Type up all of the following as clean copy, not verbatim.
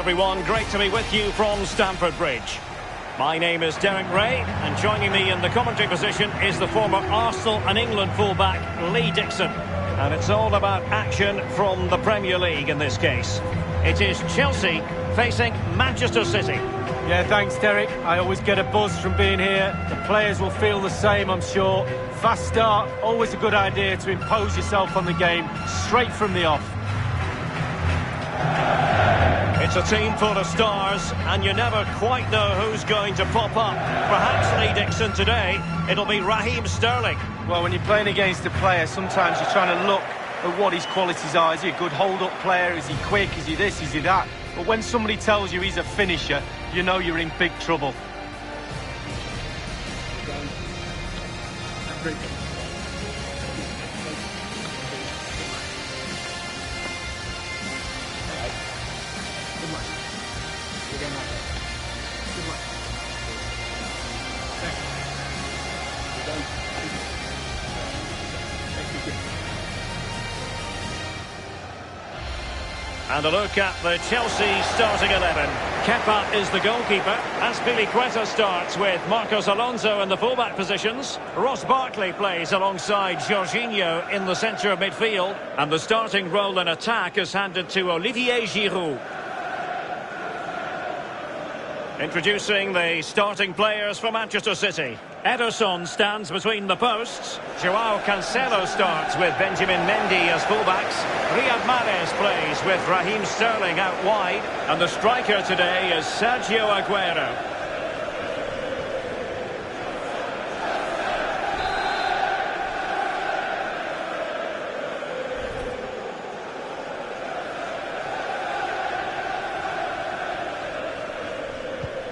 everyone, great to be with you from Stamford Bridge. My name is Derek Ray, and joining me in the commentary position is the former Arsenal and England fullback Lee Dixon. And it's all about action from the Premier League in this case. It is Chelsea facing Manchester City. Yeah, thanks, Derek. I always get a buzz from being here. The players will feel the same, I'm sure. Fast start, always a good idea to impose yourself on the game straight from the off. It's a team full of stars, and you never quite know who's going to pop up. Perhaps Lee Dixon today, it'll be Raheem Sterling. Well, when you're playing against a player, sometimes you're trying to look at what his qualities are. Is he a good hold-up player? Is he quick? Is he this? Is he that? But when somebody tells you he's a finisher, you know you're in big trouble. And a look at the Chelsea starting 11. Kepa is the goalkeeper. Azpilicueta starts with Marcos Alonso in the fullback positions. Ross Barkley plays alongside Jorginho in the centre of midfield. And the starting role in attack is handed to Olivier Giroud. Introducing the starting players for Manchester City. Ederson stands between the posts. Joao Cancelo starts with Benjamin Mendy as fullbacks. Riyad Mahrez plays with Raheem Sterling out wide. And the striker today is Sergio Aguero.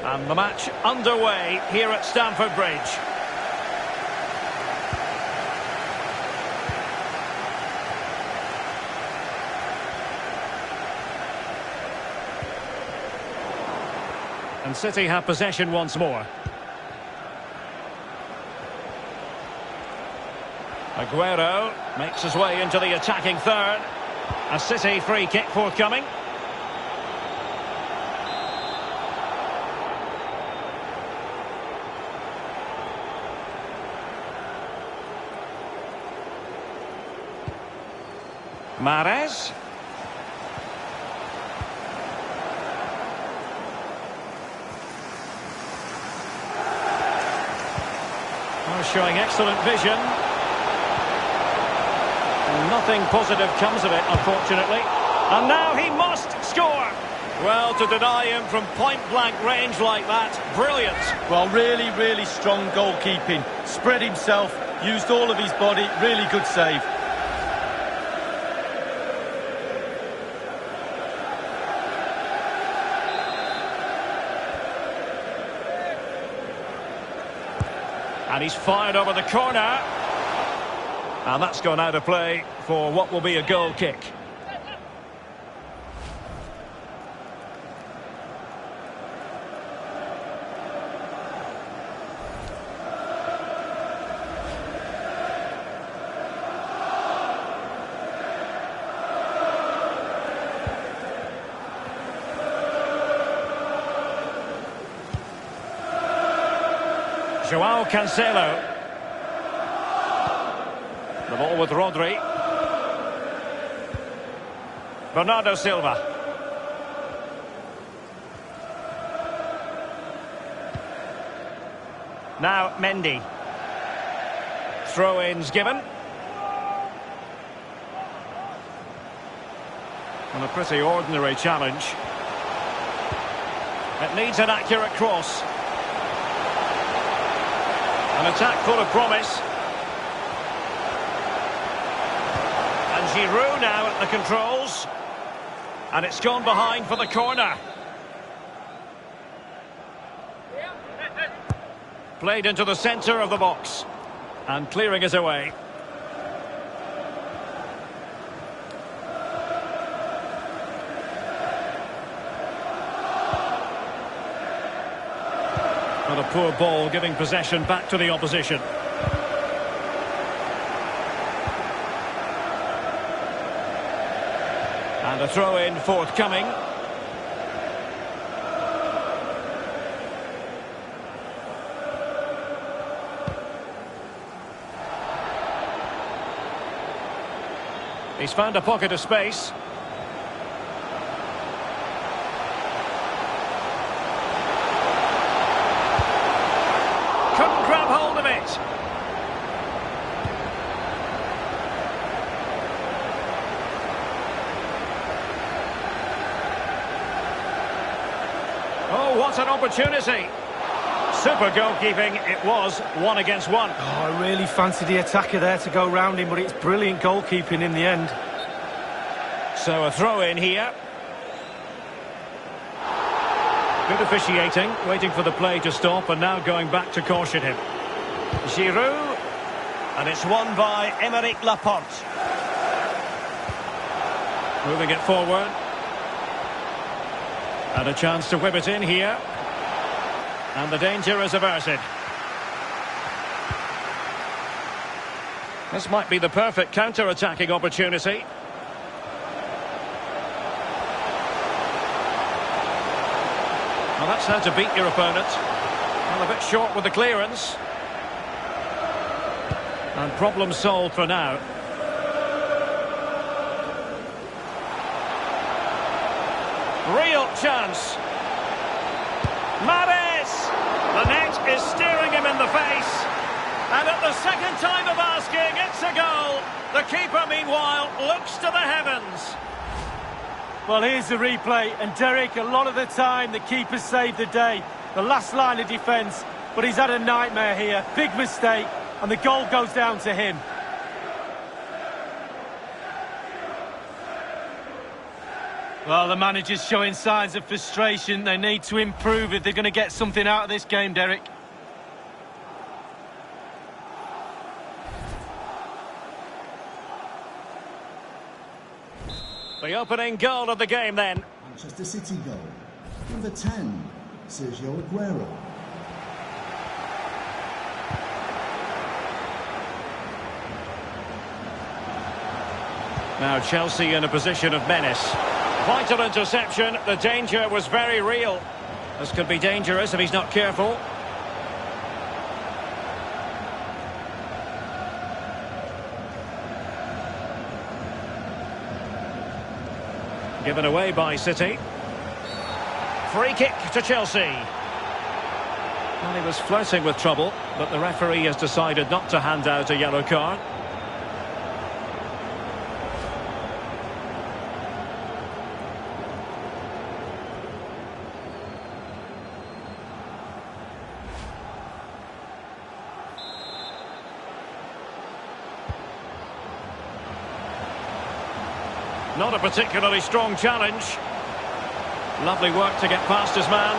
And the match underway here at Stamford Bridge. And City have possession once more. Aguero makes his way into the attacking third. A City free kick forthcoming. Mahrez. Showing excellent vision. Nothing positive comes of it, unfortunately. And now he must score. Well, to deny him from point-blank range like that, brilliant. Well, really, really strong goalkeeping. Spread himself, used all of his body, really good save. And he's fired over the corner. And that's gone out of play for what will be a goal kick. Joao Cancelo. The ball with Rodri. Bernardo Silva. Now Mendy. Throw-ins given. And a pretty ordinary challenge. It needs an accurate cross. An attack full of promise. And Giroud now at the controls. And it's gone behind for the corner. Played into the centre of the box. And clearing it away. But a poor ball giving possession back to the opposition. And a throw-in forthcoming. He's found a pocket of space. Couldn't grab hold of it. Oh, what an opportunity. Super goalkeeping. It was 1 against 1. Oh, I really fancied the attacker there to go round him, but it's brilliant goalkeeping in the end. So a throw in here. Good officiating, waiting for the play to stop and now going back to caution him. Giroud, and it's won by Aymeric Laporte. Moving it forward. And a chance to whip it in here. And the danger is averted. This might be the perfect counter-attacking opportunity. Well, that's how to beat your opponent. Well, a bit short with the clearance. And problem solved for now. Real chance. Mahrez! The net is staring him in the face. And at the second time of asking, it's a goal. The keeper, meanwhile, looks to the heavens. Well, here's the replay, and Derek, a lot of the time the keeper saved the day. The last line of defence, but he's had a nightmare here. Big mistake, and the goal goes down to him. Well, the manager's showing signs of frustration. They need to improve if they're going to get something out of this game, Derek. The opening goal of the game then. Manchester City goal. Number 10, Sergio Aguero. Now Chelsea in a position of menace. Vital interception. The danger was very real. This could be dangerous if he's not careful. Given away by City. Free kick to Chelsea. Well, he was flirting with trouble, but the referee has decided not to hand out a yellow card. Not a particularly strong challenge. Lovely work to get past his man.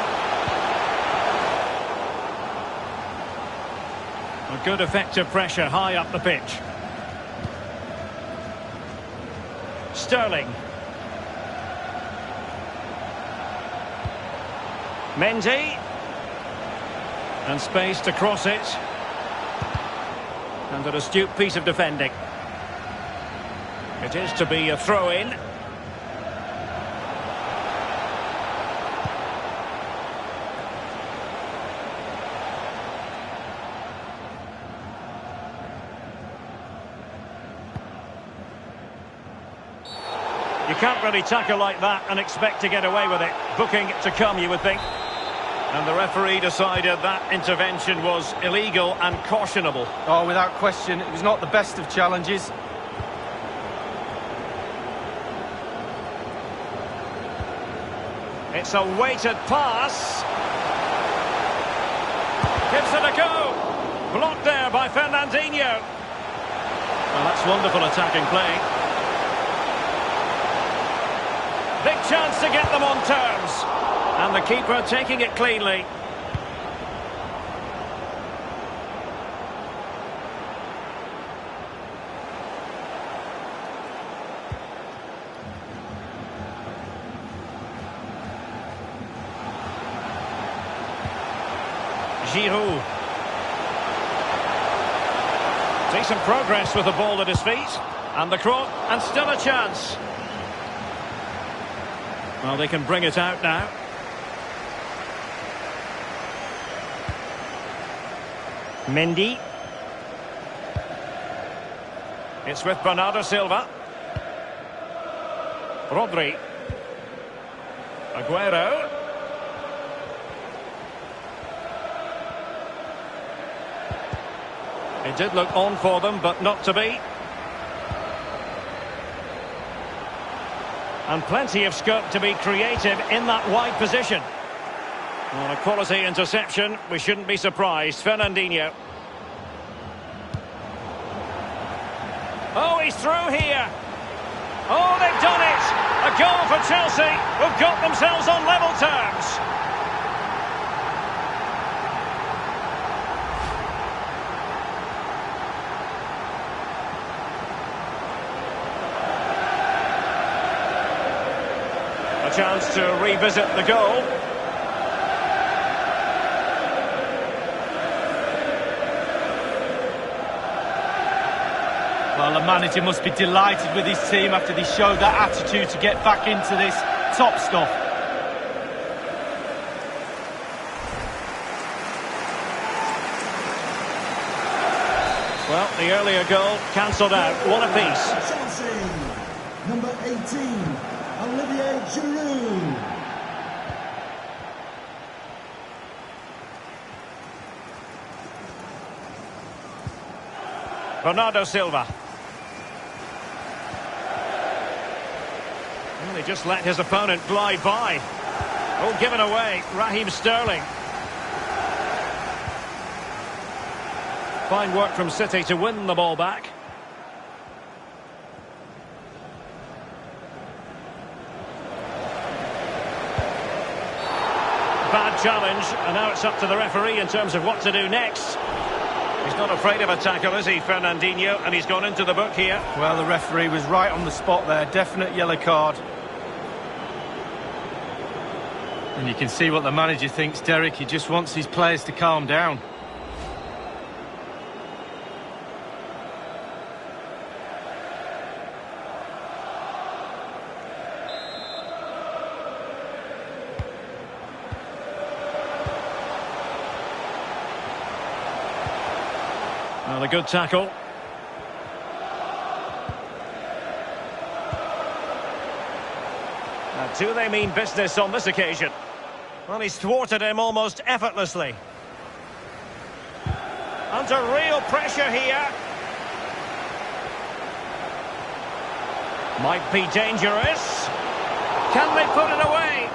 A good effective pressure high up the pitch. Sterling. Mendy. And space to cross it. And an astute piece of defending. It is to be a throw-in. You can't really tackle like that and expect to get away with it. Booking to come, you would think. And the referee decided that intervention was illegal and cautionable. Oh, without question, it was not the best of challenges. It's a weighted pass. Gives it a go. Blocked there by Fernandinho. Well, that's wonderful attacking play. Big chance to get them on terms. And the keeper taking it cleanly. Giroud. Decent progress with the ball at his feet. And the cross, and still a chance. Well, they can bring it out now. Mendy. It's with Bernardo Silva. Rodri. Aguero. It did look on for them, but not to be. And plenty of scope to be creative in that wide position. On a quality interception, we shouldn't be surprised. Fernandinho. Oh, he's through here. Oh, they've done it! A goal for Chelsea, who've got themselves on level terms. A chance to revisit the goal. Well, the manager must be delighted with his team after they showed that attitude to get back into this top stuff. Well, the earlier goal cancelled out. One apiece. Chelsea, number 18, Olivier Giroud. Bernardo Silva. Well, he just let his opponent glide by. Oh, given away. Raheem Sterling. Fine work from City to win the ball back. Bad challenge, and now it's up to the referee in terms of what to do next. He's not afraid of a tackle, is he, Fernandinho? And he's gone into the book here. Well, the referee was right on the spot there. Definite yellow card. And you can see what the manager thinks, Derek. He just wants his players to calm down. Well, a good tackle. Now, do they mean business on this occasion? Well, he's thwarted him almost effortlessly. Under real pressure here. Might be dangerous. Can they put it away?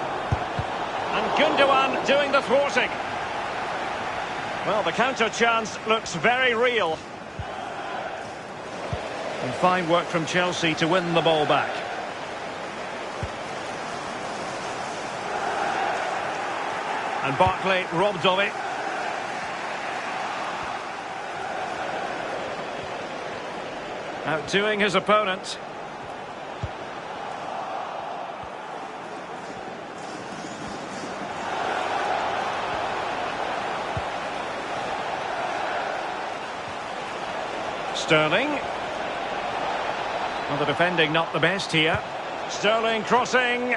And Gundogan doing the thwarting. Well, the counter chance looks very real. And fine work from Chelsea to win the ball back. And Barkley robbed of it. Outdoing his opponent. Sterling. Well, the defending not the best here. Sterling crossing.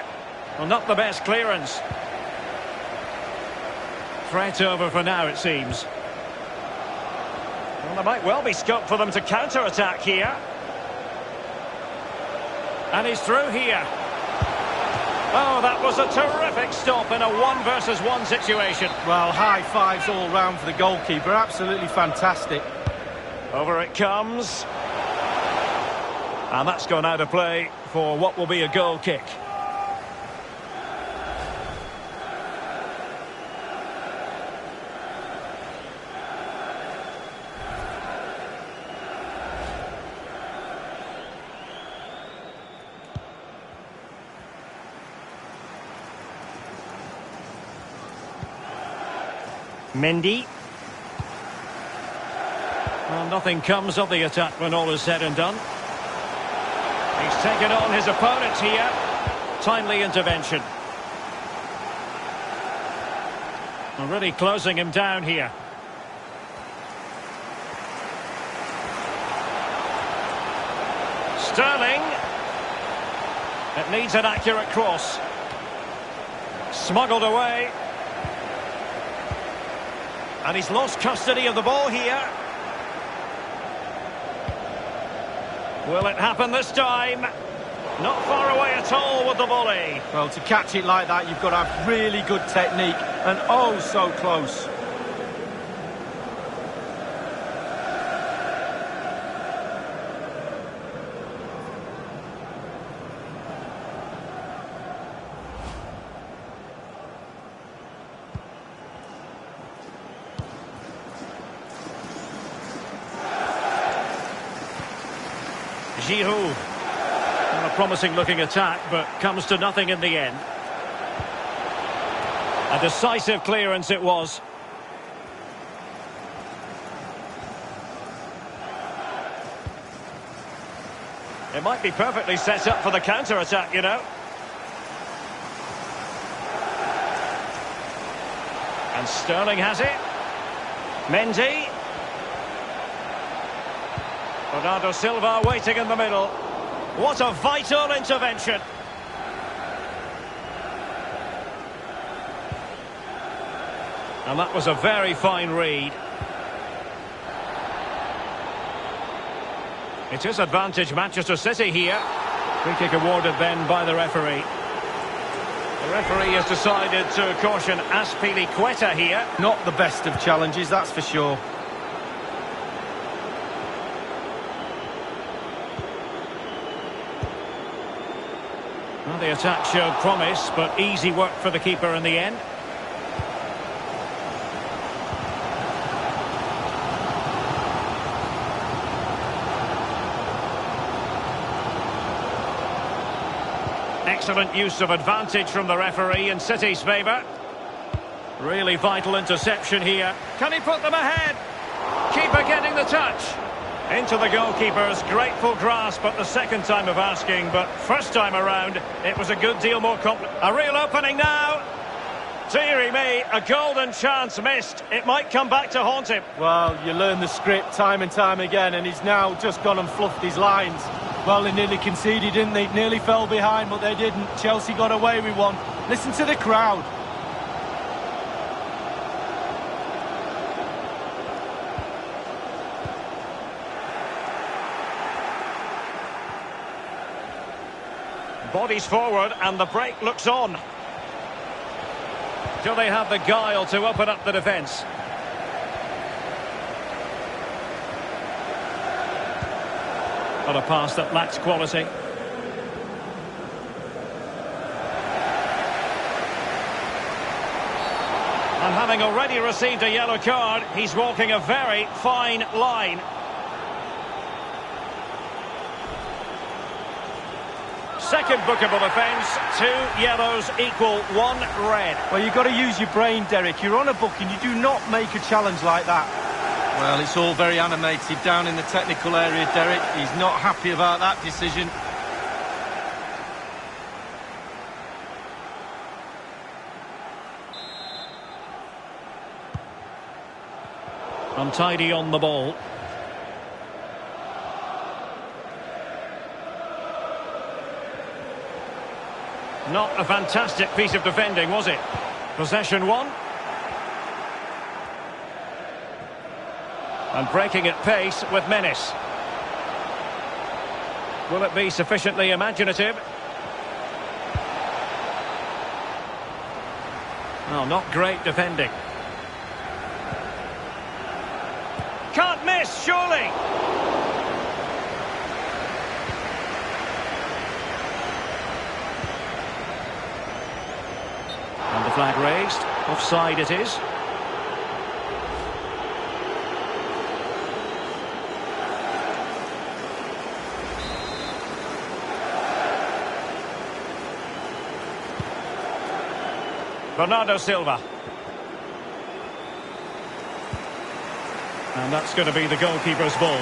Well, not the best clearance. Threat over for now, it seems. Well, there might well be scope for them to counter-attack here. And he's through here. Oh, that was a terrific stop in a 1-versus-1 situation. Well, high fives all round for the goalkeeper. Absolutely fantastic. Over it comes. And that's gone out of play for what will be a goal kick. Mendy. Well, nothing comes of the attack when all is said and done. He's taken on his opponent here. Timely intervention. Already closing him down here. Sterling. It needs an accurate cross. Smuggled away. And he's lost custody of the ball here. Will it happen this time? Not far away at all with the volley. Well, to catch it like that, you've got to have really good technique, and oh, so close. Giroud. Well, a promising looking attack, but comes to nothing in the end. A decisive clearance it was. It might be perfectly set up for the counter-attack, you know. And Sterling has it. Mendy. Bernardo Silva waiting in the middle. What a vital intervention. And that was a very fine read. It is advantage Manchester City here. Free kick awarded then by the referee. The referee has decided to caution Azpilicueta here. Not the best of challenges, that's for sure. Well, the attack showed promise, but easy work for the keeper in the end. Excellent use of advantage from the referee in City's favour. Really vital interception here. Can he put them ahead? Keeper getting the touch. Into the goalkeeper's grateful grasp at the second time of asking, but first time around, it was a good deal more a real opening now. Deary me, a golden chance missed. It might come back to haunt him. Well, you learn the script time and time again, and he's now just gone and fluffed his lines. Well, they nearly conceded, didn't they? Nearly fell behind, but they didn't. Chelsea got away with one. Listen to the crowd. Bodies forward and the break looks on. Do they have the guile to open up the defence? But a pass that lacks quality. And having already received a yellow card, he's walking a very fine line. Second bookable offence, 2 yellows equal 1 red. Well, you've got to use your brain, Derek. You're on a booking, you do not make a challenge like that. Well, it's all very animated down in the technical area, Derek. He's not happy about that decision. Untidy on the ball. Not a fantastic piece of defending, was it? Possession won. And breaking at pace with menace. Will it be sufficiently imaginative? No, not great defending. Can't miss, surely! And the flag raised. Offside it is. Bernardo Silva. And that's going to be the goalkeeper's ball.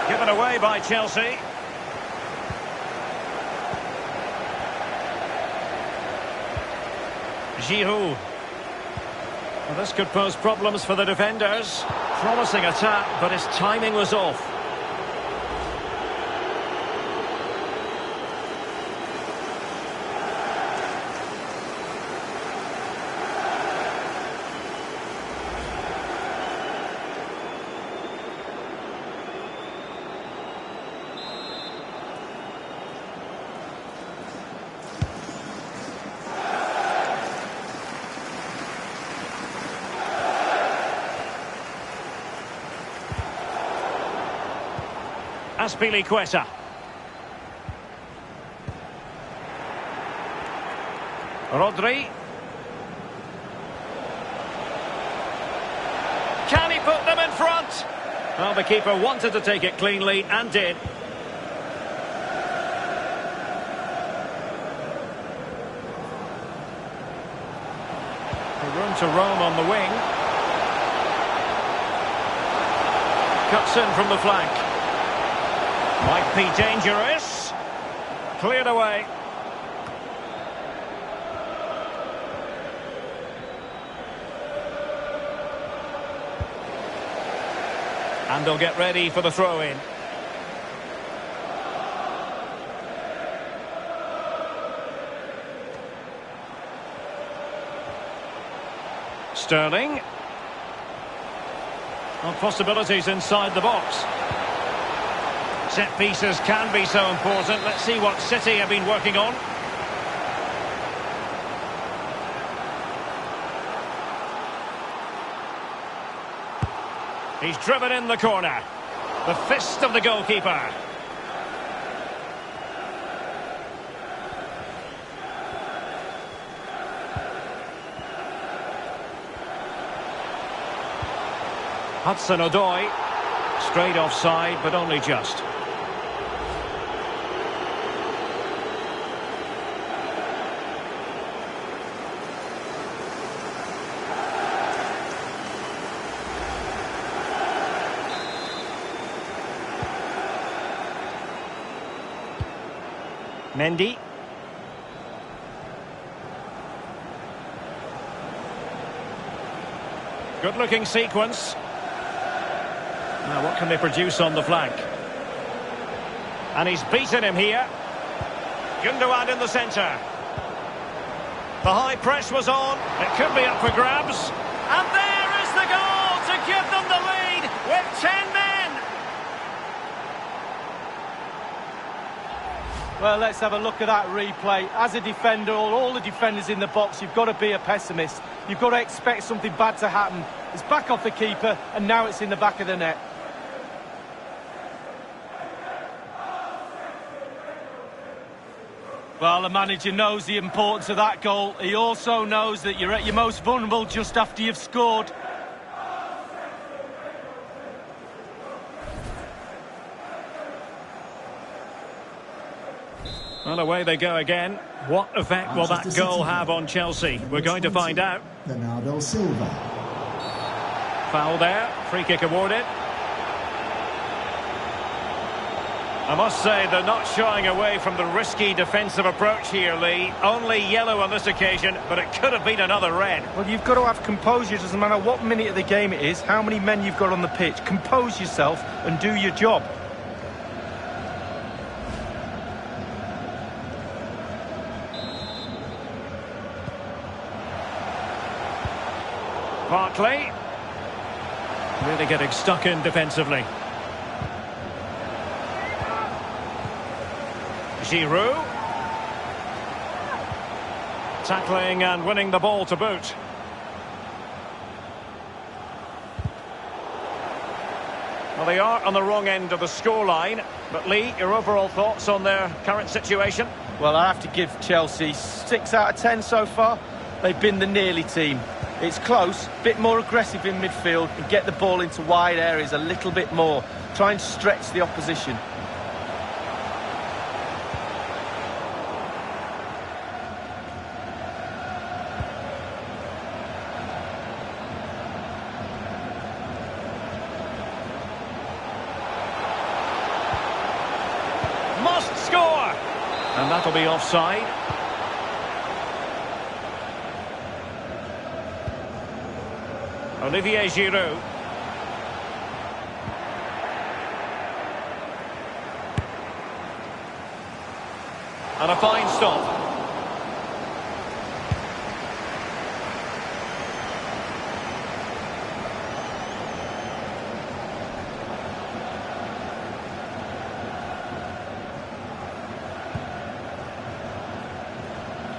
Given away by Chelsea. Giroud. Well, this could pose problems for the defenders. Promising attack, but his timing was off. Azpilicueta. Rodri. Can he put them in front? Well, the keeper wanted to take it cleanly and did. Room to roam on the wing. Cuts in from the flank. Might be dangerous. Cleared away. And they'll get ready for the throw-in. Sterling. Well, possibilities inside the box. Set pieces can be so important. Let's see what City have been working on. He's driven in the corner. The fist of the goalkeeper. Hudson-Odoi, straight offside, but only just. Mendy. Good-looking sequence. Now, what can they produce on the flank? And he's beaten him here. Gundogan in the centre. The high press was on. It could be up for grabs. And there is the goal to give them the lead with 10 men. Well, let's have a look at that replay. As a defender, all the defenders in the box, you've got to be a pessimist. You've got to expect something bad to happen. It's back off the keeper, and now it's in the back of the net. Well, the manager knows the importance of that goal. He also knows that you're at your most vulnerable just after you've scored. Well, away they go again. What effect will that goal have on Chelsea? We're going to find out. Bernardo Silva. Foul there. Free kick awarded. I must say they're not shying away from the risky defensive approach here, Lee. Only yellow on this occasion, but it could have been another red. Well, you've got to have composure. It doesn't matter what minute of the game it is, how many men you've got on the pitch. Compose yourself and do your job. Barkley. Really getting stuck in defensively. Giroud. Tackling and winning the ball to boot. Well, they are on the wrong end of the scoreline. But Lee, your overall thoughts on their current situation? Well, I have to give Chelsea 6 out of 10 so far. They've been the nearly team. It's close, a bit more aggressive in midfield and get the ball into wide areas a little bit more. Try and stretch the opposition. Must score! And that'll be offside. Olivier Giroud. And a fine stop.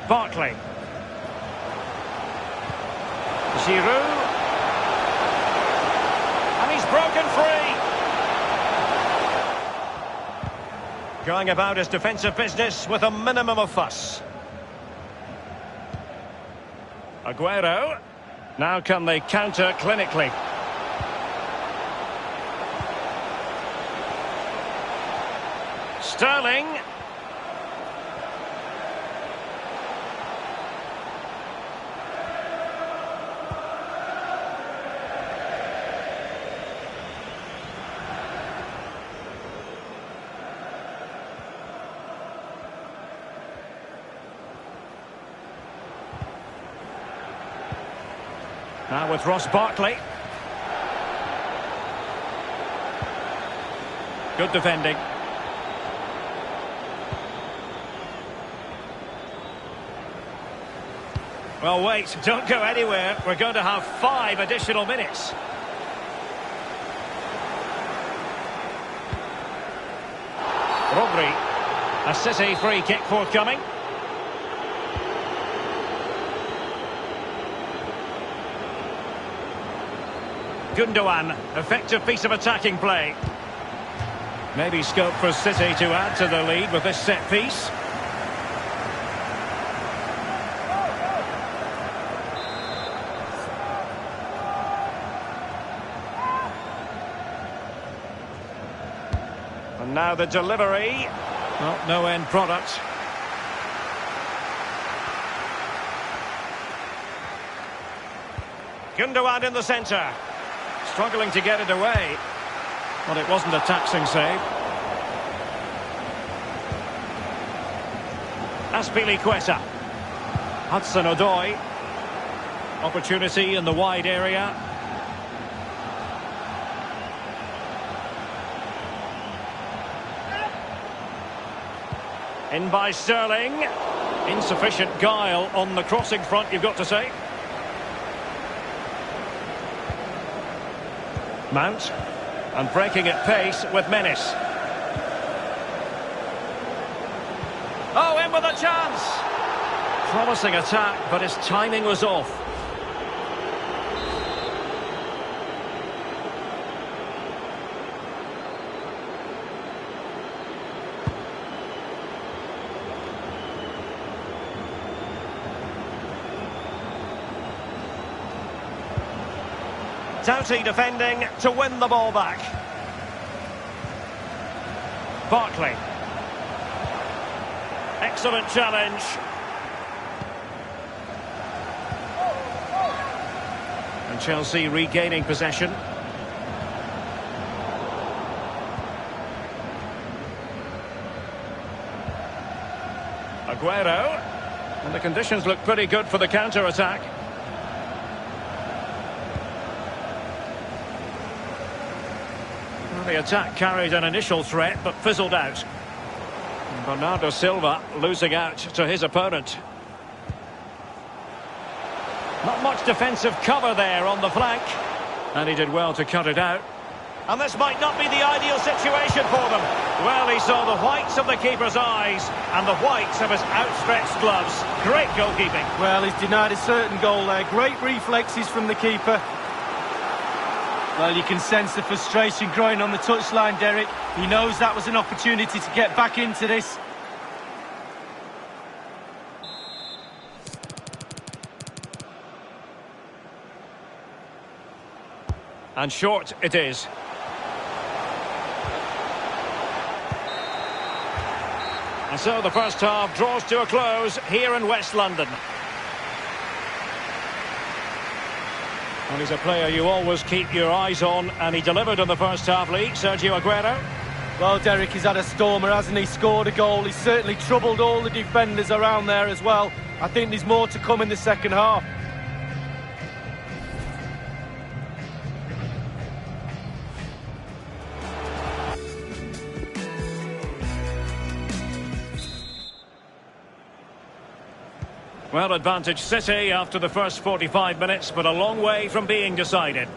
Barkley. Giroud. And he's broken free. Going about his defensive business with a minimum of fuss. Aguero. Now can they counter clinically? Sterling. Now with Ross Barkley. Good defending. Well, wait, don't go anywhere. We're going to have 5 additional minutes. Rodri. A City free kick forthcoming. Gundogan, effective piece of attacking play. Maybe scope for City to add to the lead with this set piece. And now the delivery. Oh, no end product. Gundogan in the centre. Struggling to get it away. But it wasn't a taxing save. Azpilicueta. Hudson-Odoi. Opportunity in the wide area. In by Sterling. Insufficient guile on the crossing front, you've got to say. Mount. And breaking at pace with menace. Oh, in with a chance! Promising attack, but his timing was off. Doughty defending to win the ball back. Barkley. Excellent challenge. And Chelsea regaining possession. Aguero. And the conditions look pretty good for the counter-attack. The attack carried an initial threat, but fizzled out. And Bernardo Silva losing out to his opponent. Not much defensive cover there on the flank. And he did well to cut it out. And this might not be the ideal situation for them. Well, he saw the whites of the keeper's eyes and the whites of his outstretched gloves. Great goalkeeping. Well, he's denied a certain goal there. Great reflexes from the keeper. Well, you can sense the frustration growing on the touchline, Derek. He knows that was an opportunity to get back into this. And short it is. And so the first half draws to a close here in West London. And he's a player you always keep your eyes on, and he delivered in the first half, Lee. Sergio Aguero. Well, Derek, he's had a stormer, hasn't he? Scored a goal. He's certainly troubled all the defenders around there as well. I think there's more to come in the second half. Well, advantage City after the first 45 minutes, but a long way from being decided.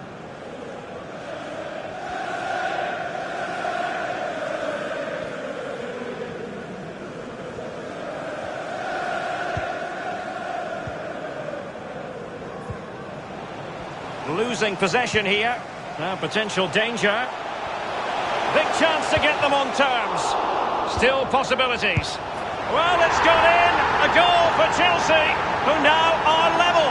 Losing possession here. Now potential danger. Big chance to get them on terms. Still possibilities. Well, it's gone in. A goal for Chelsea, who now are level.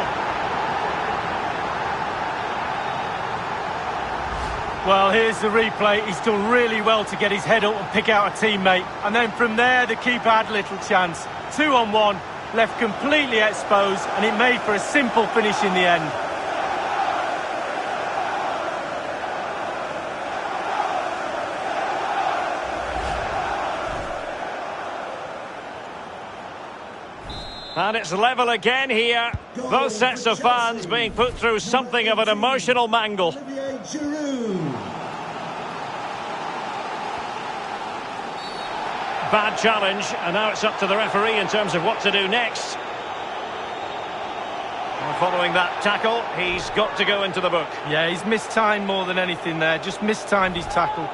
Well, here's the replay. He's done really well to get his head up and pick out a teammate. And then from there, the keeper had little chance. 2-on-1, left completely exposed, and it made for a simple finish in the end. And it's level again here. Both sets of fans being put through something of an emotional mangle. Bad challenge, and now it's up to the referee in terms of what to do next. And following that tackle, he's got to go into the book. Yeah, he's mistimed more than anything there. Just mistimed his tackle.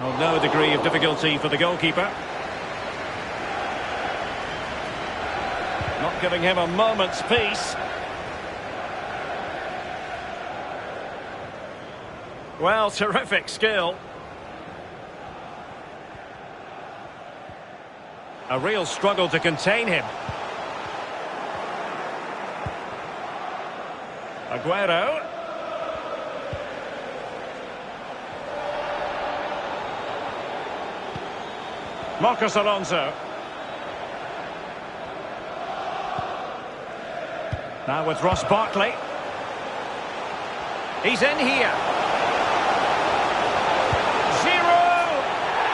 Oh, no degree of difficulty for the goalkeeper. Not giving him a moment's peace. Well, terrific skill. A real struggle to contain him. Aguero. Marcos Alonso. Now with Ross Barkley. He's in here. Giroud!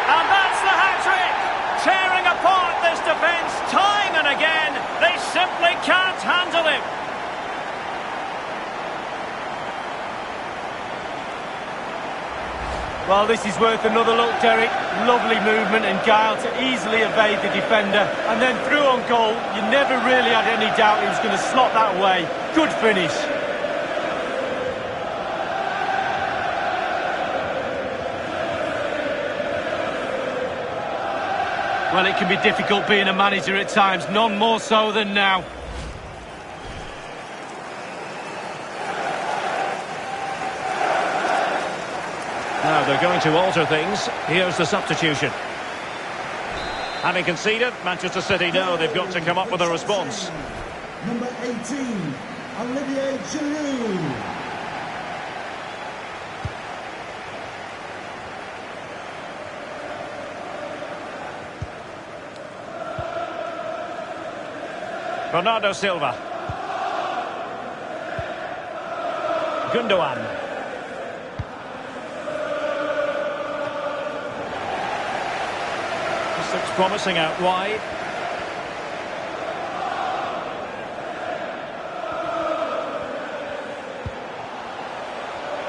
And that's the hat-trick! Tearing apart this defence time and again. They simply can't handle him. Well, this is worth another look, Derek. Lovely movement and guile to easily evade the defender. And then through on goal, you never really had any doubt he was going to slot that away. Good finish. Well, it can be difficult being a manager at times, none more so than now. Now they're going to alter things. Here's the substitution. Having conceded, Manchester City know they've got to come up with a response. Number 18, Olivier Giroud. Bernardo Silva. Gundogan. This looks promising out wide.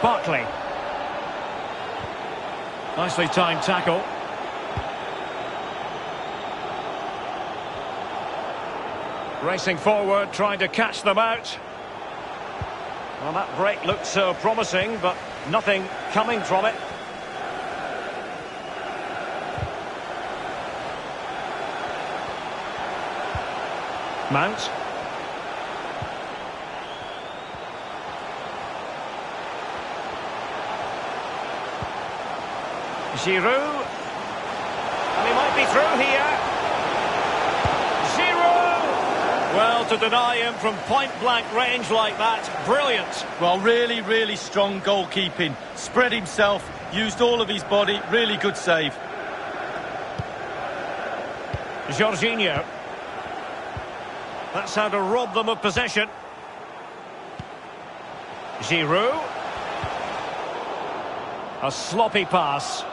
Barkley. Nicely timed tackle. Racing forward, trying to catch them out. Well, that break looked so promising, but nothing coming from it. Mount. Giroud. And he might be through here. Well, to deny him from point-blank range like that, brilliant. Well, really, really strong goalkeeping. Spread himself, used all of his body, really good save. Jorginho. That's how to rob them of possession. Giroud. A sloppy pass.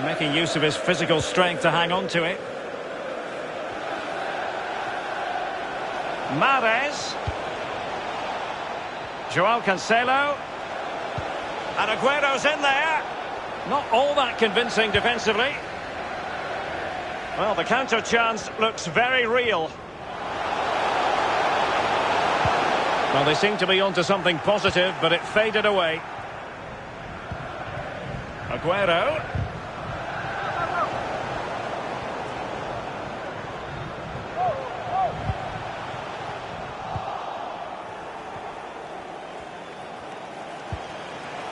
Making use of his physical strength to hang on to it. Mahrez. Joao Cancelo. And Aguero's in there. Not all that convincing defensively. Well, the counter chance looks very real. Well, they seem to be onto something positive, but it faded away. Aguero.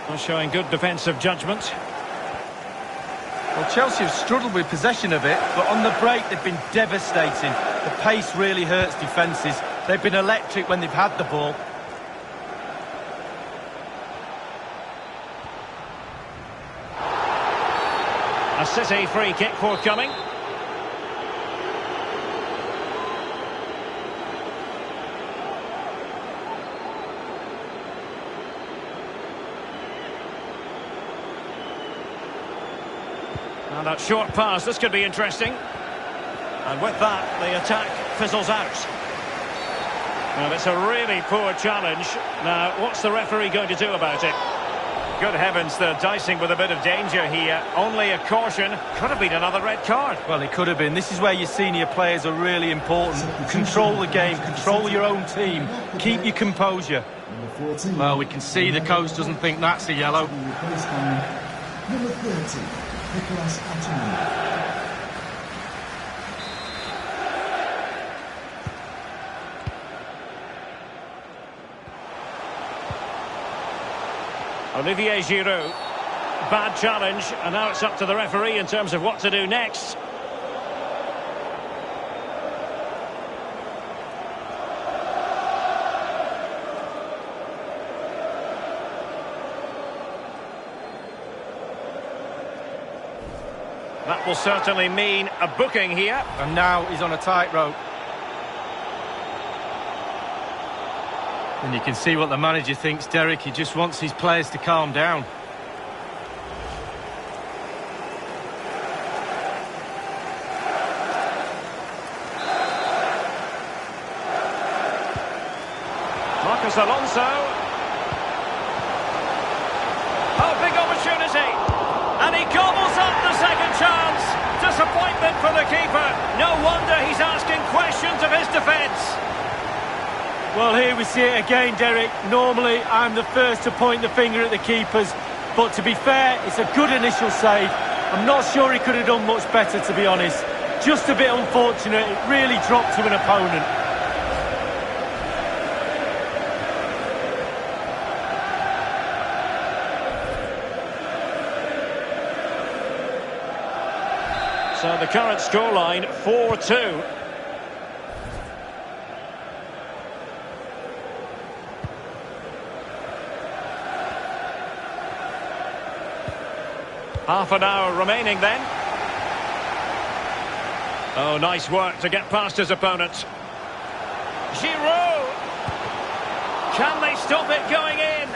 Well, showing good defensive judgment. Well, Chelsea have struggled with possession of it, but on the break they've been devastating. The pace really hurts defences. They've been electric when they've had the ball. A City free kick forthcoming. And that short pass, this could be interesting. And with that, the attack fizzles out. Well, it's a really poor challenge. Now, what's the referee going to do about it? Good heavens, they're dicing with a bit of danger here. Only a caution. Could have been another red card. Well, it could have been. This is where your senior players are really important. Control the game, control your own team, keep your composure. Well, we can see the coach doesn't think that's a yellow. Number 30, Nicolas Otamendi. Olivier Giroud. Bad challenge, and now it's up to the referee in terms of what to do next. That will certainly mean a booking here. And now he's on a tightrope. And you can see what the manager thinks, Derek. He just wants his players to calm down. Marcos Alonso. Oh, big opportunity. And he gobbles up the second chance. Disappointment for the keeper. No wonder he's asking questions of his defence. Well, here we see it again, Derek. Normally, I'm the first to point the finger at the keepers. But to be fair, it's a good initial save. I'm not sure he could have done much better, to be honest. Just a bit unfortunate. It really dropped to an opponent. So the current scoreline, 4-2. Half an hour remaining then. Oh, nice work to get past his opponent. Giroud! Can they stop it going in?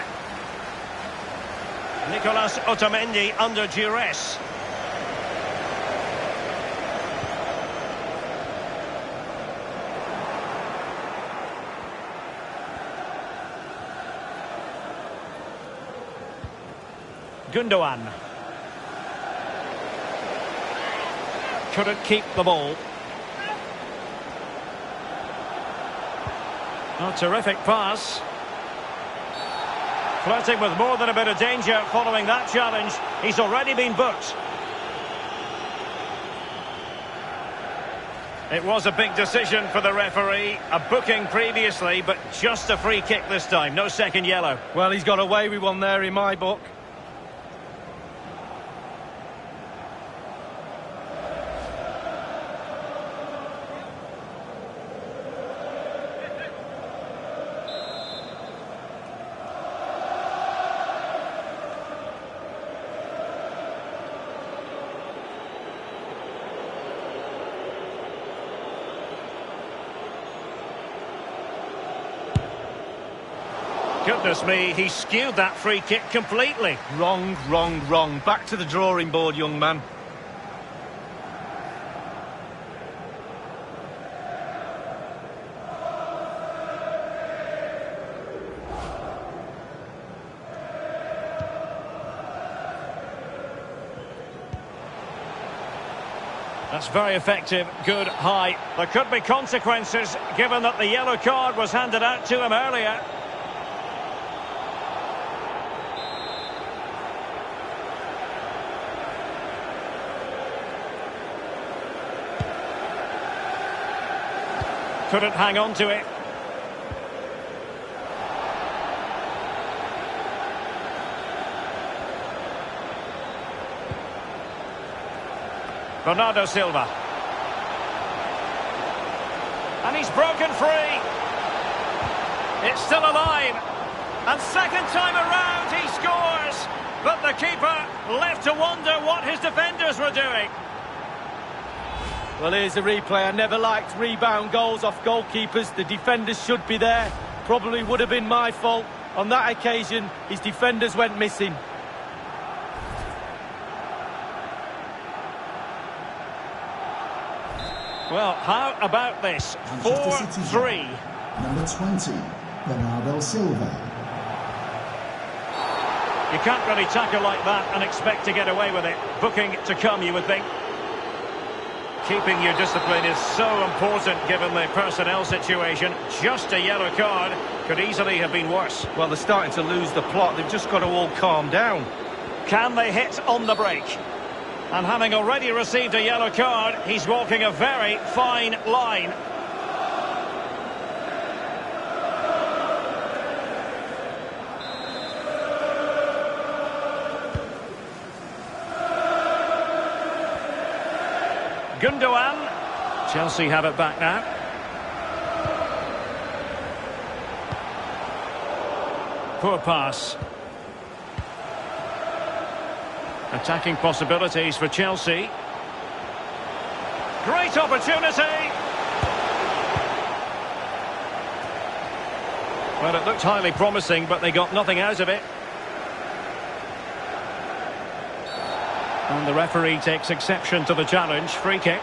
Nicolas Otamendi under duress. Gundogan. Couldn't keep the ball. Oh, terrific pass. Flirting with more than a bit of danger following that challenge. He's already been booked. It was a big decision for the referee. A booking previously, but just a free kick this time. No second yellow. Well, he's got away with one there in my book. Goodness me, he skewed that free kick completely. Wrong, wrong, wrong. Back to the drawing board, young man. That's very effective, good, high. There could be consequences, given that the yellow card was handed out to him earlier. Couldn't hang on to it. Bernardo Silva. And he's broken free. It's still alive. And second time around he scores. But the keeper left to wonder what his defenders were doing. Well, here's a replay. I never liked rebound goals off goalkeepers. The defenders should be there. Probably would have been my fault. On that occasion, his defenders went missing. Well, how about this? 4-3. Number 20, Bernardo Silva. You can't really tackle like that and expect to get away with it. Booking to come, you would think. Keeping your discipline is so important given the personnel situation. Just a yellow card could easily have been worse. Well, they're starting to lose the plot. They've just got to all calm down. Can they hit on the break? And having already received a yellow card, he's walking a very fine line. Gundogan. Chelsea have it back now. Poor pass. Attacking possibilities for Chelsea. Great opportunity. Well, it looked highly promising, but they got nothing out of it. And the referee takes exception to the challenge. Free kick.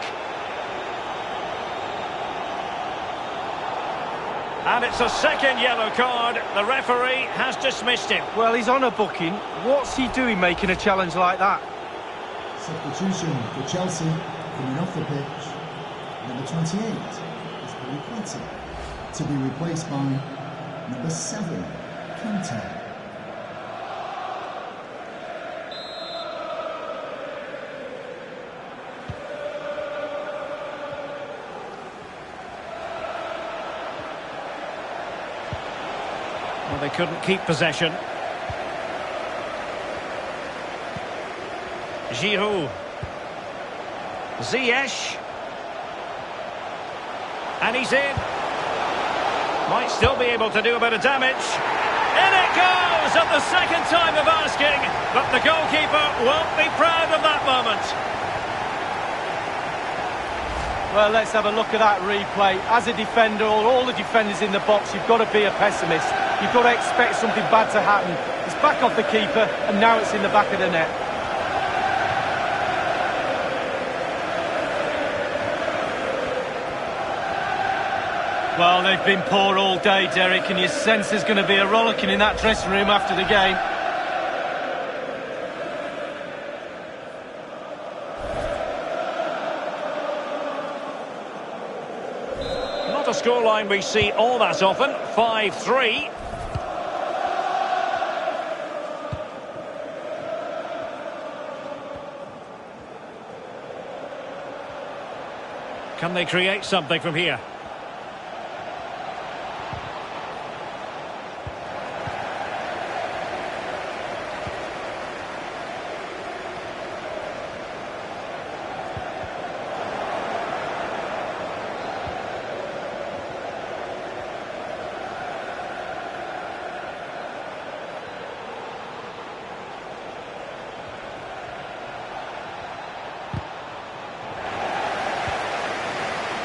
And it's a second yellow card. The referee has dismissed him. Well, he's on a booking. What's he doing making a challenge like that? Substitution for Chelsea coming off the pitch. Number 28 is Quetta, to be replaced by number 7, Kante. Well, they couldn't keep possession. Giroud. Ziyech. And he's in. Might still be able to do a bit of damage. In it goes at the second time of asking. But the goalkeeper won't be proud of that moment. Well, let's have a look at that replay. As a defender, or all the defenders in the box, you've got to be a pessimist. You've got to expect something bad to happen. It's back off the keeper, and now it's in the back of the net. Well, they've been poor all day, Derek, and you sense there's going to be a rollicking in that dressing room after the game. Not a scoreline we see all that often. 5-3. Can they create something from here?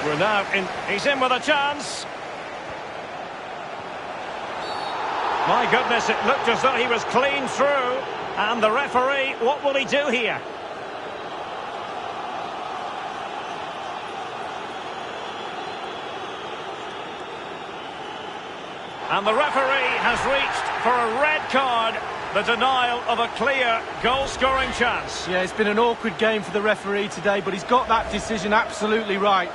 We're now in. He's in with a chance. My goodness, it looked as though he was clean through. And the referee, what will he do here? And the referee has reached for a red card. the denial of a clear goal-scoring chance. Yeah, it's been an awkward game for the referee today, but he's got that decision absolutely right.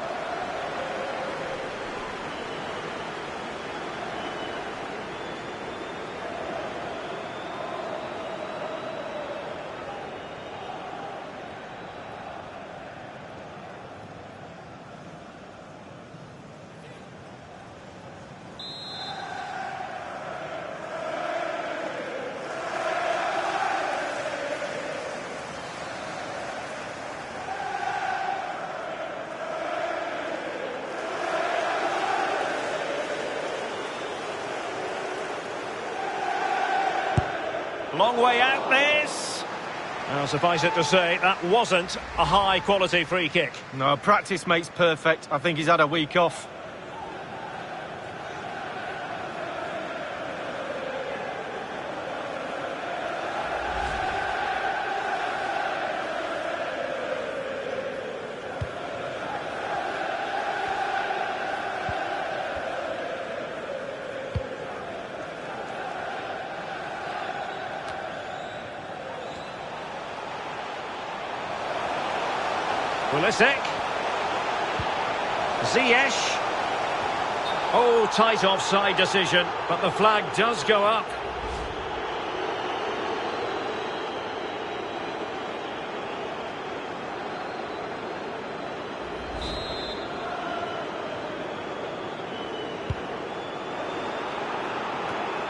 Long way out this. Now, suffice it to say, that wasn't a high-quality free kick. No, practice makes perfect. I think he's had a week off. Pulisic. Ziyech. Oh, tight offside decision, but the flag does go up.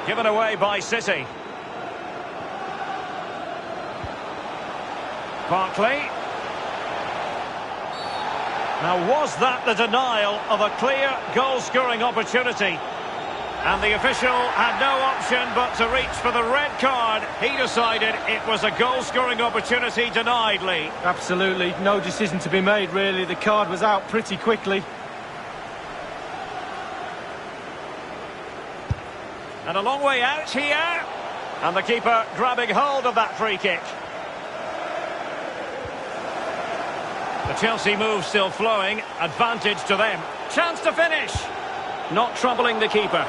Given away by City. Barkley. Now, was that the denial of a clear goal-scoring opportunity? And the official had no option but to reach for the red card. He decided it was a goal-scoring opportunity denied, Lee. Absolutely, no decision to be made, really. The card was out pretty quickly. And a long way out here. And the keeper grabbing hold of that free kick. The Chelsea move still flowing, advantage to them. Chance to finish. Not troubling the keeper.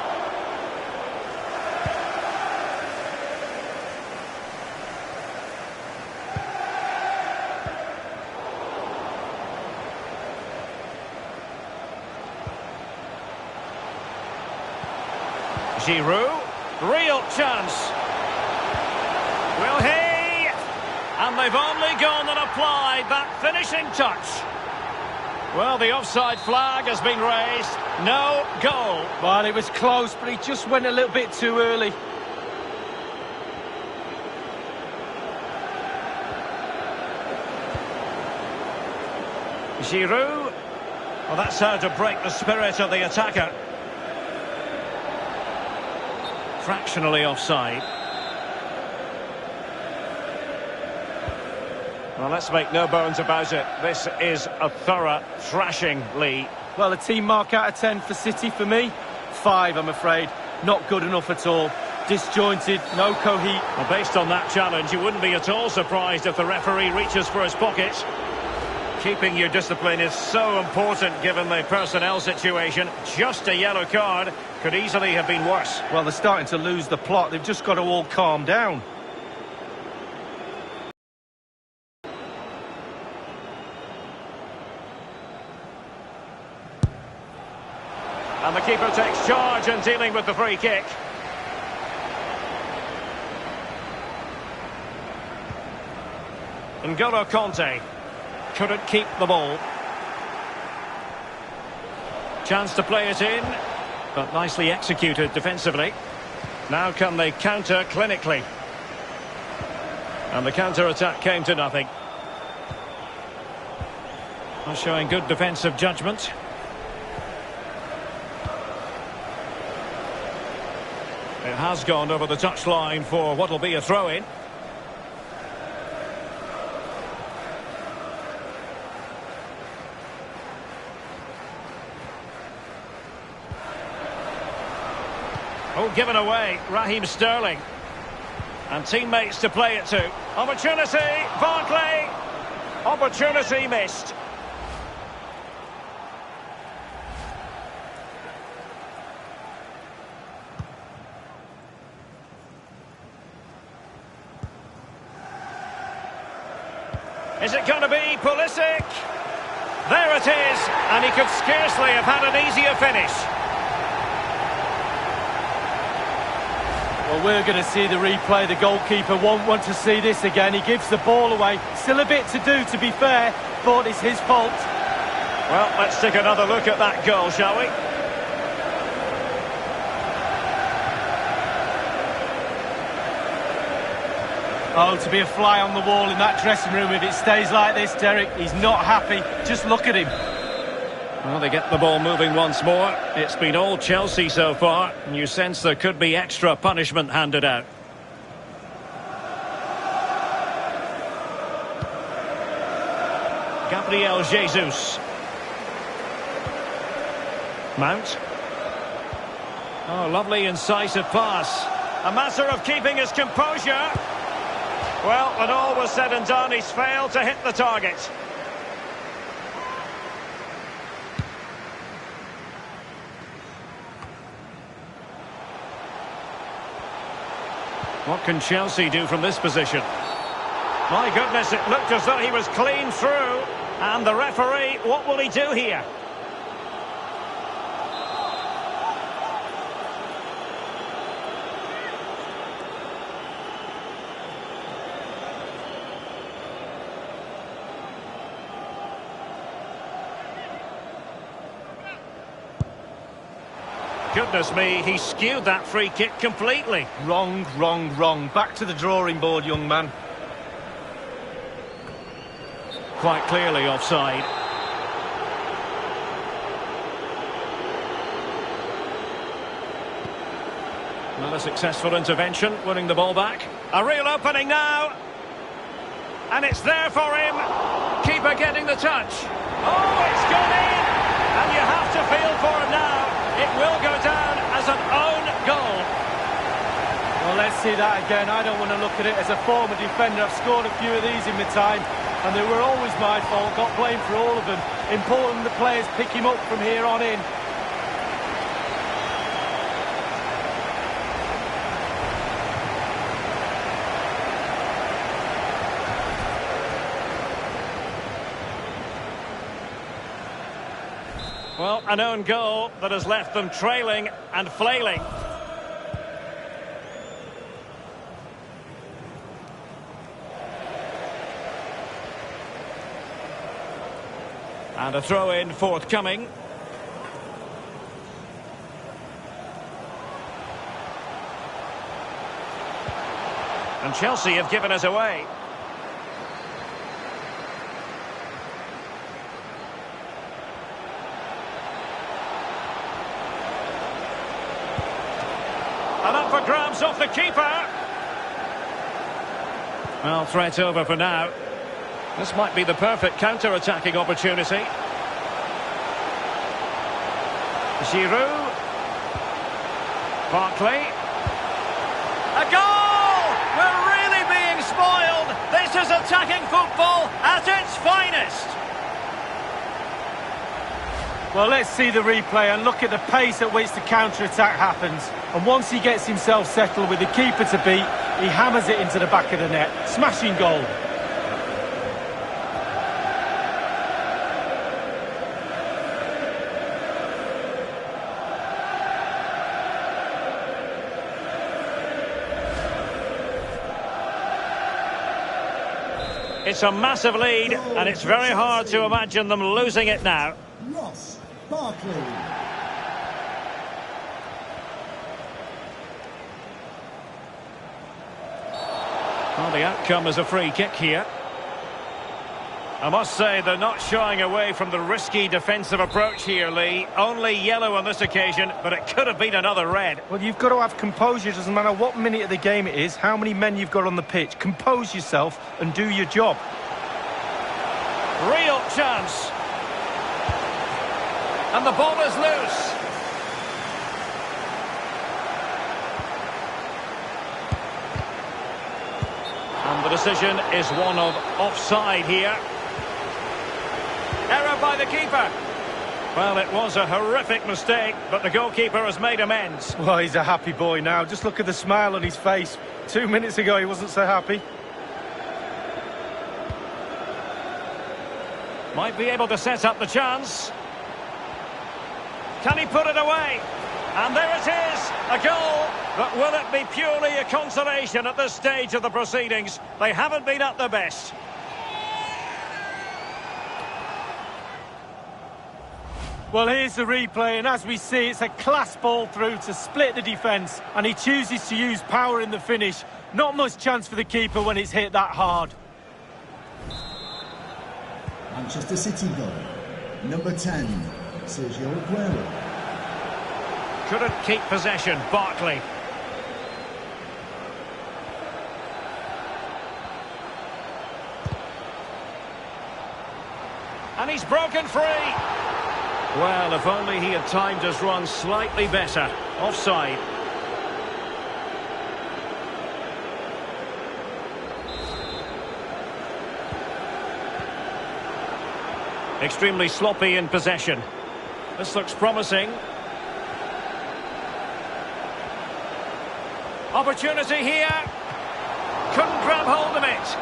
Giroud, real chance. Will he? And they've only gone and applied that finishing touch. Well, the offside flag has been raised. No goal. Well, it was close, but he just went a little bit too early. Giroud. Well, that's how to break the spirit of the attacker. Fractionally offside. Well, let's make no bones about it. This is a thorough thrashing, Lee. Well, a team mark out of 10 for City for me. 5, I'm afraid. Not good enough at all. Disjointed, no cohesion. Well, based on that challenge, you wouldn't be at all surprised if the referee reaches for his pocket. Keeping your discipline is so important given the personnel situation. Just a yellow card could easily have been worse. Well, they're starting to lose the plot. They've just got to all calm down. And the keeper takes charge in dealing with the free kick. N'Golo Kanté couldn't keep the ball. Chance to play it in, but nicely executed defensively. Now can they counter clinically? And the counter-attack came to nothing. Showing good defensive judgment. It has gone over the touchline for what will be a throw-in. Oh, given away, Raheem Sterling. And teammates to play it to. Opportunity, Barkley. Opportunity missed. Is it going to be Pulisic? There it is, and he could scarcely have had an easier finish. Well, we're going to see the replay. The goalkeeper won't want to see this again. He gives the ball away. Still a bit to do, to be fair, but it's his fault. Well, let's take another look at that goal, shall we? Oh, to be a fly on the wall in that dressing room if it stays like this, Derek. He's not happy. Just look at him. Well, they get the ball moving once more. It's been all Chelsea so far, and you sense there could be extra punishment handed out. Gabriel Jesus. Mount. Oh, lovely incisive pass. A matter of keeping his composure. Well, when all was said and done, he's failed to hit the target. What can Chelsea do from this position? My goodness, it looked as though he was clean through. And the referee, what will he do here? Goodness me, he skewed that free kick completely. Wrong, wrong, wrong. Back to the drawing board, young man. Quite clearly offside. Another successful intervention, winning the ball back. A real opening now. And it's there for him. Keeper getting the touch. Oh, it's gone in. And you have to feel for him now. It will go down as an own goal. Well, let's see that again. I don't want to look at it as a former defender. I've scored a few of these in my time, and they were always my fault. Got blamed for all of them. Important the players pick him up from here on in. Well, an own goal that has left them trailing and flailing. And a throw-in forthcoming. And Chelsea have given us away. And up for grabs off the keeper. Well, threat over for now. This might be the perfect counter-attacking opportunity. Giroud. Barkley. A goal! We're really being spoiled. This is attacking football at its finest. Well, let's see the replay and look at the pace at which the counter-attack happens. And once he gets himself settled with the keeper to beat, he hammers it into the back of the net. Smashing goal. It's a massive lead, and it's very hard to imagine them losing it now. Ross Barkley. Well, the outcome is a free kick here. I must say they're not shying away from the risky defensive approach here, Lee. Only yellow on this occasion, but it could have been another red. Well, you've got to have composure. Doesn't matter what minute of the game it is, how many men you've got on the pitch. Compose yourself and do your job. Real chance. And the ball is loose. And the decision is one of offside here. Error by the keeper. Well, it was a horrific mistake, but the goalkeeper has made amends. Well, he's a happy boy now. Just look at the smile on his face. 2 minutes ago, he wasn't so happy. Might be able to set up the chance. Can he put it away? And there it is, a goal. But will it be purely a consolation at this stage of the proceedings? They haven't been at their best. Well, here's the replay, and as we see, it's a class ball through to split the defence, and he chooses to use power in the finish. Not much chance for the keeper when it's hit that hard. Manchester City goal. Number 10, Sergio Aguero. Couldn't keep possession, Barkley. And he's broken free. Well, if only he had timed his run slightly better. Offside. Extremely sloppy in possession. This looks promising. Opportunity here. Couldn't grab hold of it.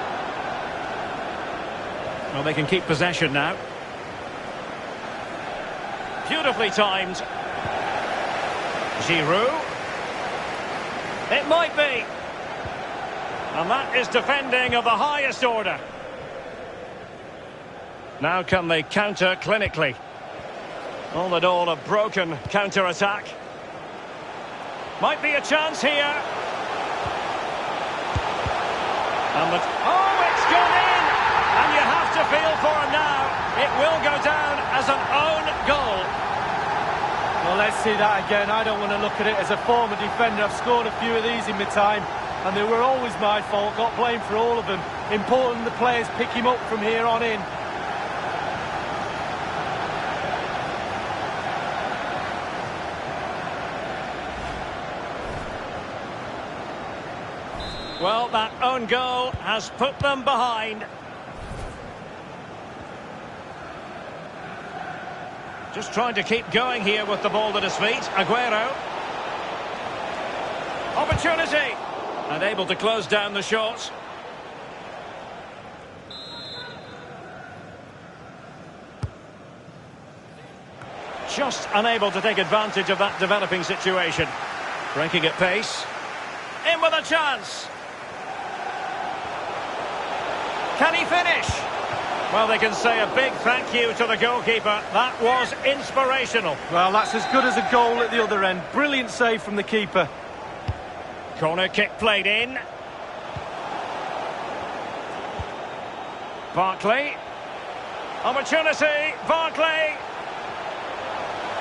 Well, they can keep possession now. Beautifully timed. Giroud. It might be. And that is defending of the highest order. Now can they counter clinically? All in all, a broken counter-attack. Might be a chance here. And it's gone in! And you have to feel for him now. It will go down as an own goal. Well, let's see that again. I don't want to look at it as a former defender. I've scored a few of these in my time, and they were always my fault. Got blamed for all of them. Important the players pick him up from here on in. Well, that own goal has put them behind. Just trying to keep going here with the ball at his feet. Aguero. Opportunity. And able to close down the shot. Just unable to take advantage of that developing situation. Breaking at pace. In with a chance. Can he finish? Well, they can say a big thank you to the goalkeeper. That was inspirational. Well, that's as good as a goal at the other end. Brilliant save from the keeper. Corner kick played in. Barkley. Opportunity. Barkley.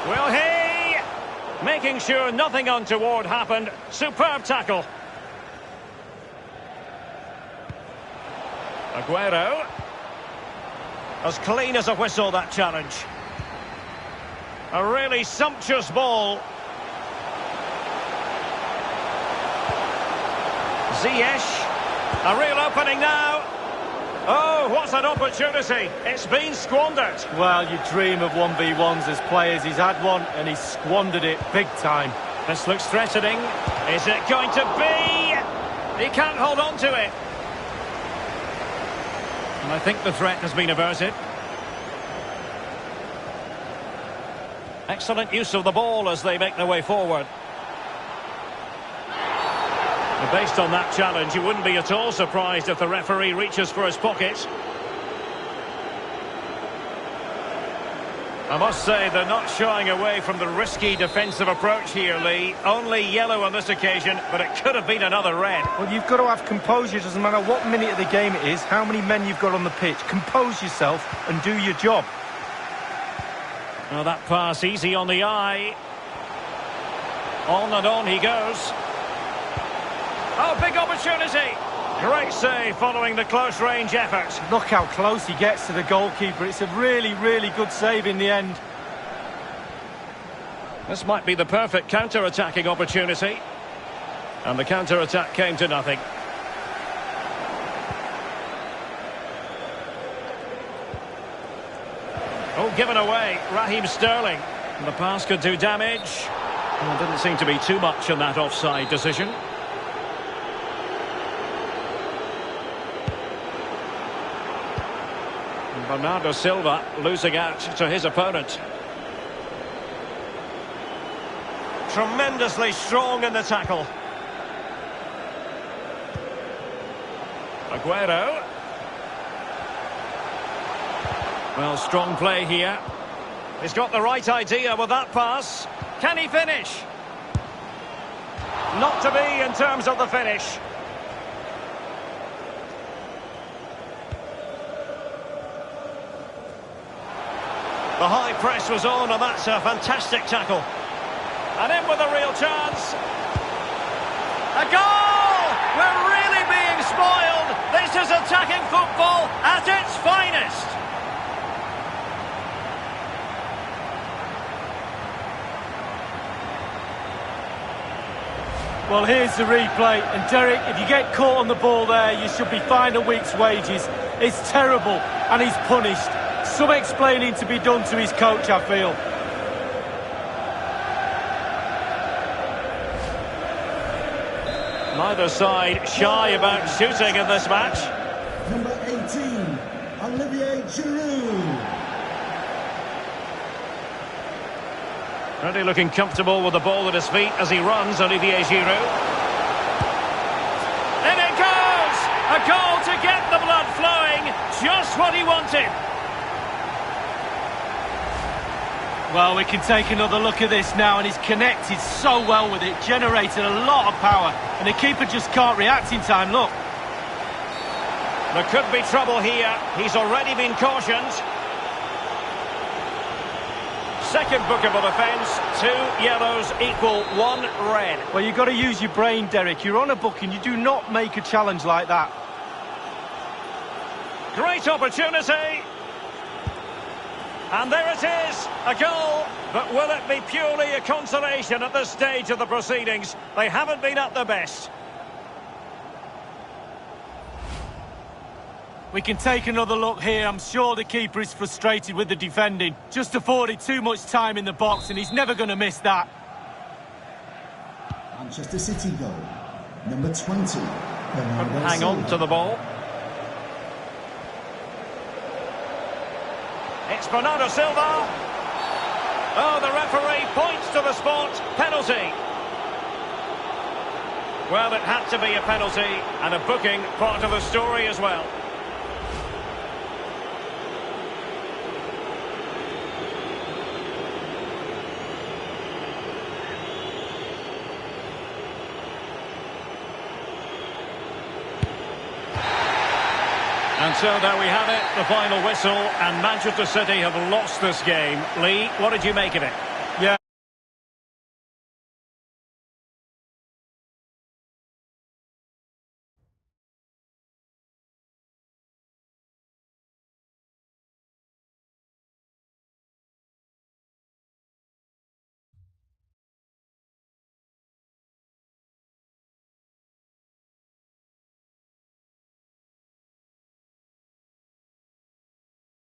Will he? Making sure nothing untoward happened. Superb tackle. Aguero. As clean as a whistle, that challenge. A really sumptuous ball. Ziyech. A real opening now. Oh, what an opportunity. It's been squandered. Well, you dream of 1v1s as players. He's had one and he's squandered it big time. This looks threatening. Is it going to be? He can't hold on to it. And I think the threat has been averted. Excellent use of the ball as they make their way forward. And based on that challenge, you wouldn't be at all surprised if the referee reaches for his pocket. I must say they're not shying away from the risky defensive approach here, Lee. Only yellow on this occasion, but it could have been another red. Well, you've got to have composure. Doesn't matter what minute of the game it is, how many men you've got on the pitch. Compose yourself and do your job. Well, that pass easy on the eye. On and on he goes. Oh, big opportunity. Great save following the close-range effort. Look how close he gets to the goalkeeper. It's a really, really good save in the end. This might be the perfect counter-attacking opportunity. And the counter-attack came to nothing. Oh, given away. Raheem Sterling. And the pass could do damage. Well, didn't seem to be too much in that offside decision. Bernardo Silva losing out to his opponent. Tremendously strong in the tackle. Aguero. Well, strong play here. He's got the right idea with that pass. Can he finish? Not to be in terms of the finish. The high press was on, and that's a fantastic tackle. And in with a real chance. A goal! We're really being spoiled. This is attacking football at its finest. Well, here's the replay, and Derek, if you get caught on the ball there, you should be fined a week's wages. It's terrible, and he's punished. Some explaining to be done to his coach, I feel. Neither side shy about shooting in this match. Number 18, Olivier Giroud. Really looking comfortable with the ball at his feet as he runs, Olivier Giroud. In it goes! A goal to get the blood flowing, just what he wanted. Well, we can take another look at this now, and he's connected so well with it, generated a lot of power, and the keeper just can't react in time, look. There could be trouble here, he's already been cautioned. Second bookable offence, 2 yellows equal 1 red. Well, you've got to use your brain, Derek. You're on a booking, you do not make a challenge like that. Great opportunity. And there it is, a goal. But will it be purely a consolation at this stage of the proceedings? They haven't been at their best. We can take another look here. I'm sure the keeper is frustrated with the defending. Just afforded too much time in the box, and he's never going to miss that. Manchester City goal. Number 20, Bernardo Hang Silva. on to the ball. It's Bernardo Silva. Oh, the referee points to the spot. Penalty. Well, it had to be a penalty, and a booking part of the story as well. And so there we have it, the final whistle, and Manchester City have lost this game. Lee, what did you make of it?